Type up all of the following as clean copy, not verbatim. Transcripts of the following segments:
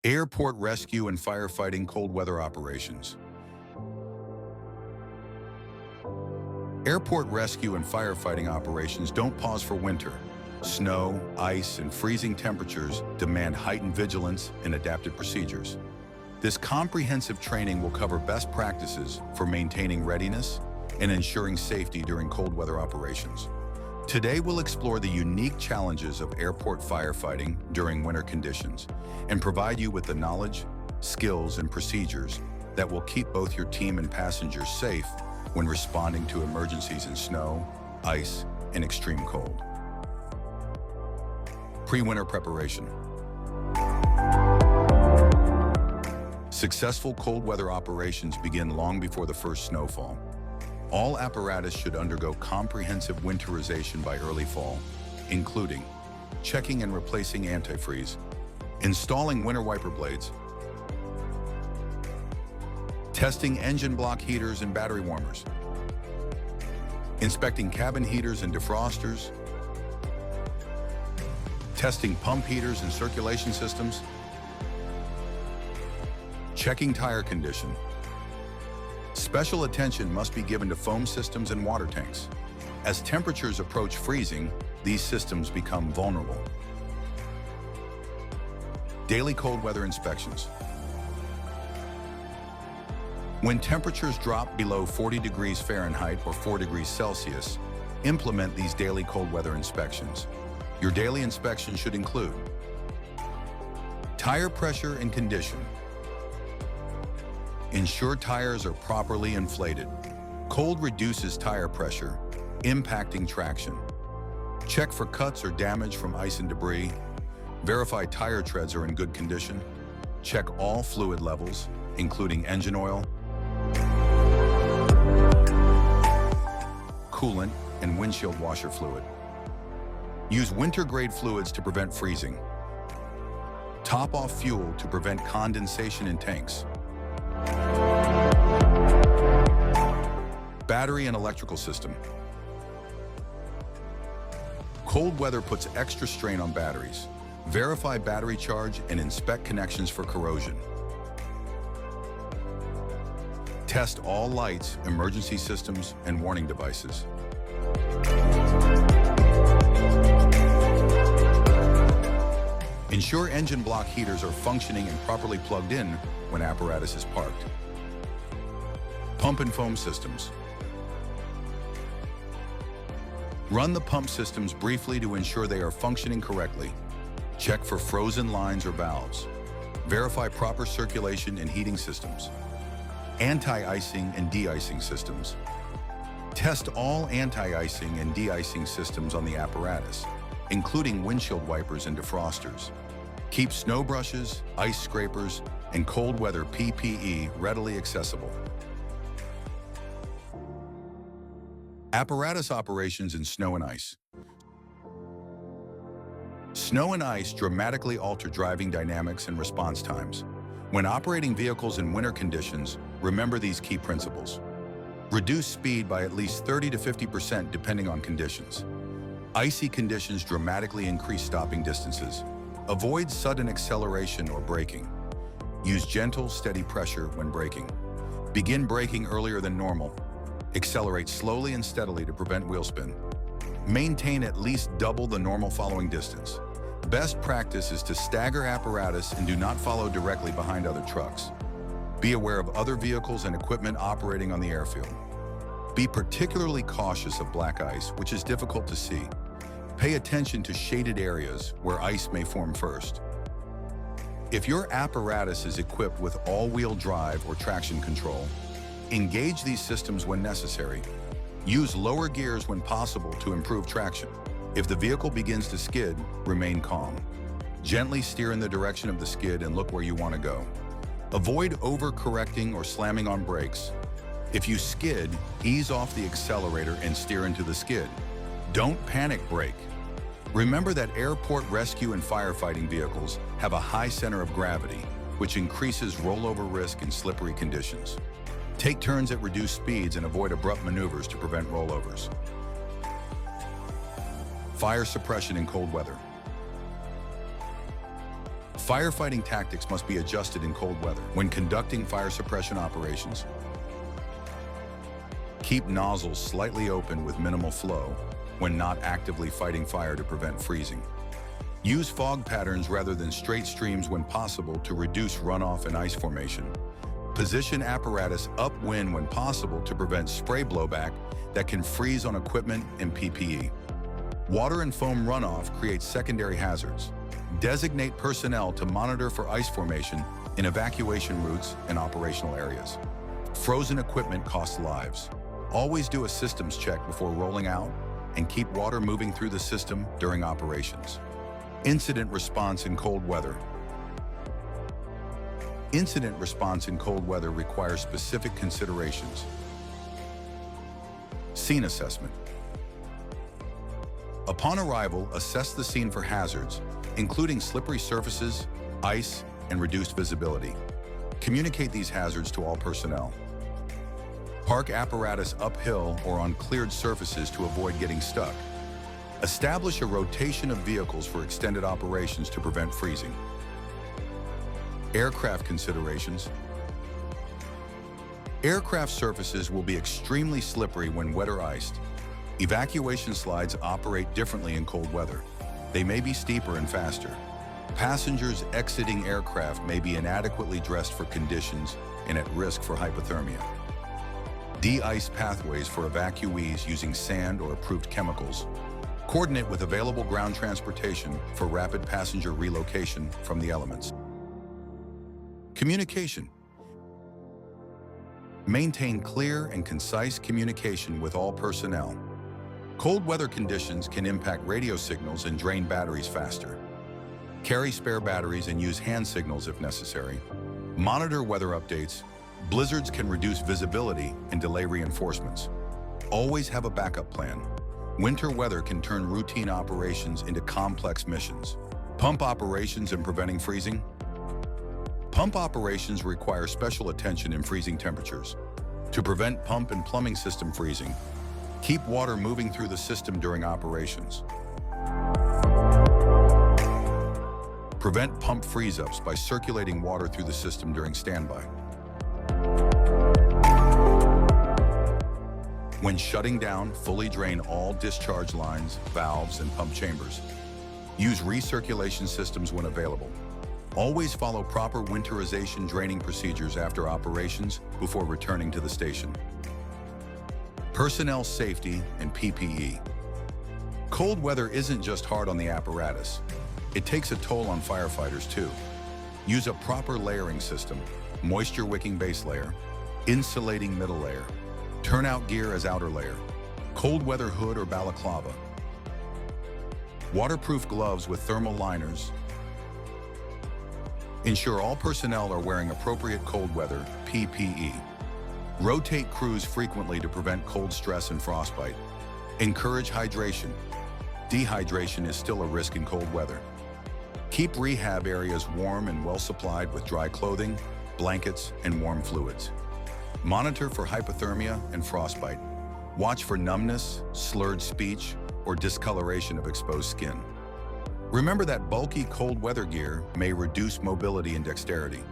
Airport rescue and firefighting cold weather operations. Airport rescue and firefighting operations don't pause for winter. Snow, ice, and freezing temperatures demand heightened vigilance and adapted procedures. This comprehensive training will cover best practices for maintaining readiness and ensuring safety during cold weather operations. Today, we'll explore the unique challenges of airport firefighting during winter conditions and provide you with the knowledge, skills, and procedures that will keep both your team and passengers safe when responding to emergencies in snow, ice, and extreme cold. Pre-winter preparation. Successful cold weather operations begin long before the first snowfall. All apparatus should undergo comprehensive winterization by early fall, including checking and replacing antifreeze, installing winter wiper blades, testing engine block heaters and battery warmers, inspecting cabin heaters and defrosters, testing pump heaters and circulation systems, checking tire condition. Special attention must be given to foam systems and water tanks. As temperatures approach freezing, these systems become vulnerable. Daily cold weather inspections. When temperatures drop below 40 degrees Fahrenheit or 4 degrees Celsius, implement these daily cold weather inspections. Your daily inspection should include tire pressure and condition. Ensure tires are properly inflated. Cold reduces tire pressure, impacting traction. Check for cuts or damage from ice and debris. Verify tire treads are in good condition. Check all fluid levels, including engine oil, coolant, and windshield washer fluid. Use winter-grade fluids to prevent freezing. Top off fuel to prevent condensation in tanks. Battery and electrical system. Cold weather puts extra strain on batteries. Verify battery charge and inspect connections for corrosion. Test all lights, emergency systems, and warning devices. Ensure engine block heaters are functioning and properly plugged in when apparatus is parked. Pump and foam systems. Run the pump systems briefly to ensure they are functioning correctly. Check for frozen lines or valves. Verify proper circulation and heating systems. Anti-icing and de-icing systems. Test all anti-icing and de-icing systems on the apparatus, including windshield wipers and defrosters. Keep snow brushes, ice scrapers, and cold weather PPE readily accessible. Apparatus operations in snow and ice. Snow and ice dramatically alter driving dynamics and response times. When operating vehicles in winter conditions, remember these key principles. Reduce speed by at least 30 to 50% depending on conditions. Icy conditions dramatically increase stopping distances. Avoid sudden acceleration or braking. Use gentle, steady pressure when braking. Begin braking earlier than normal. Accelerate slowly and steadily to prevent wheel spin. Maintain at least double the normal following distance. Best practice is to stagger apparatus and do not follow directly behind other trucks. Be aware of other vehicles and equipment operating on the airfield. Be particularly cautious of black ice, which is difficult to see. Pay attention to shaded areas where ice may form first. If your apparatus is equipped with all-wheel drive or traction control, engage these systems when necessary. Use lower gears when possible to improve traction. If the vehicle begins to skid, remain calm. Gently steer in the direction of the skid and look where you want to go. Avoid overcorrecting or slamming on brakes. If you skid, ease off the accelerator and steer into the skid. Don't panic brake. Remember that airport rescue and firefighting vehicles have a high center of gravity, which increases rollover risk in slippery conditions. Take turns at reduced speeds and avoid abrupt maneuvers to prevent rollovers. Fire suppression in cold weather. Firefighting tactics must be adjusted in cold weather. When conducting fire suppression operations, keep nozzles slightly open with minimal flow when not actively fighting fire to prevent freezing. Use fog patterns rather than straight streams when possible to reduce runoff and ice formation. Position apparatus upwind when possible to prevent spray blowback that can freeze on equipment and PPE. Water and foam runoff creates secondary hazards. Designate personnel to monitor for ice formation in evacuation routes and operational areas. Frozen equipment costs lives. Always do a systems check before rolling out and keep water moving through the system during operations. Incident response in cold weather. Incident response in cold weather requires specific considerations. Scene assessment. Upon arrival, assess the scene for hazards, including slippery surfaces, ice, and reduced visibility. Communicate these hazards to all personnel. Park apparatus uphill or on cleared surfaces to avoid getting stuck. Establish a rotation of vehicles for extended operations to prevent freezing. Aircraft considerations. Aircraft surfaces will be extremely slippery when wet or iced. Evacuation slides operate differently in cold weather. They may be steeper and faster. Passengers exiting aircraft may be inadequately dressed for conditions and at risk for hypothermia. De-ice pathways for evacuees using sand or approved chemicals. Coordinate with available ground transportation for rapid passenger relocation from the elements. Communication. Maintain clear and concise communication with all personnel. Cold weather conditions can impact radio signals and drain batteries faster. Carry spare batteries and use hand signals if necessary. Monitor weather updates. Blizzards can reduce visibility and delay reinforcements. Always have a backup plan. Winter weather can turn routine operations into complex missions. Pump operations and preventing freezing. Pump operations require special attention in freezing temperatures. To prevent pump and plumbing system freezing, keep water moving through the system during operations. Prevent pump freeze-ups by circulating water through the system during standby. When shutting down, fully drain all discharge lines, valves, and pump chambers. Use recirculation systems when available. Always follow proper winterization draining procedures after operations before returning to the station. Personnel safety and PPE. Cold weather isn't just hard on the apparatus. It takes a toll on firefighters too. Use a proper layering system, moisture-wicking base layer, insulating middle layer, turnout gear as outer layer, cold weather hood or balaclava, waterproof gloves with thermal liners. Ensure all personnel are wearing appropriate cold weather PPE. Rotate crews frequently to prevent cold stress and frostbite. Encourage hydration. Dehydration is still a risk in cold weather. Keep rehab areas warm and well supplied with dry clothing, blankets, and warm fluids. Monitor for hypothermia and frostbite. Watch for numbness, slurred speech, or discoloration of exposed skin. Remember that bulky cold weather gear may reduce mobility and dexterity.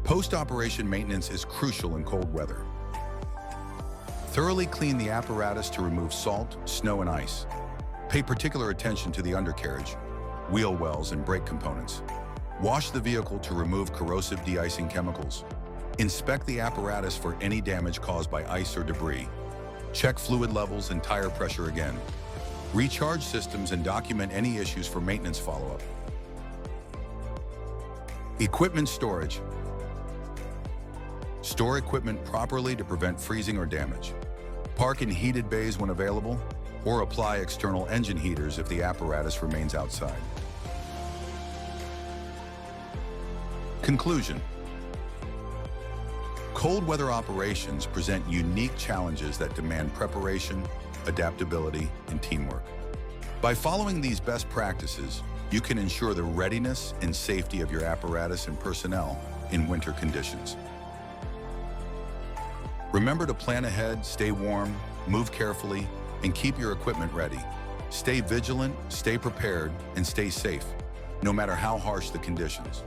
Post-operation maintenance is crucial in cold weather. Thoroughly clean the apparatus to remove salt, snow, and ice. Pay particular attention to the undercarriage, wheel wells, and brake components. Wash the vehicle to remove corrosive de-icing chemicals. Inspect the apparatus for any damage caused by ice or debris. Check fluid levels and tire pressure again. Recharge systems and document any issues for maintenance follow-up. Equipment storage. Store equipment properly to prevent freezing or damage. Park in heated bays when available, or apply external engine heaters if the apparatus remains outside. Conclusion. Cold weather operations present unique challenges that demand preparation, adaptability, and teamwork. By following these best practices, you can ensure the readiness and safety of your apparatus and personnel in winter conditions. Remember to plan ahead, stay warm, move carefully, and keep your equipment ready. Stay vigilant, stay prepared, and stay safe, no matter how harsh the conditions.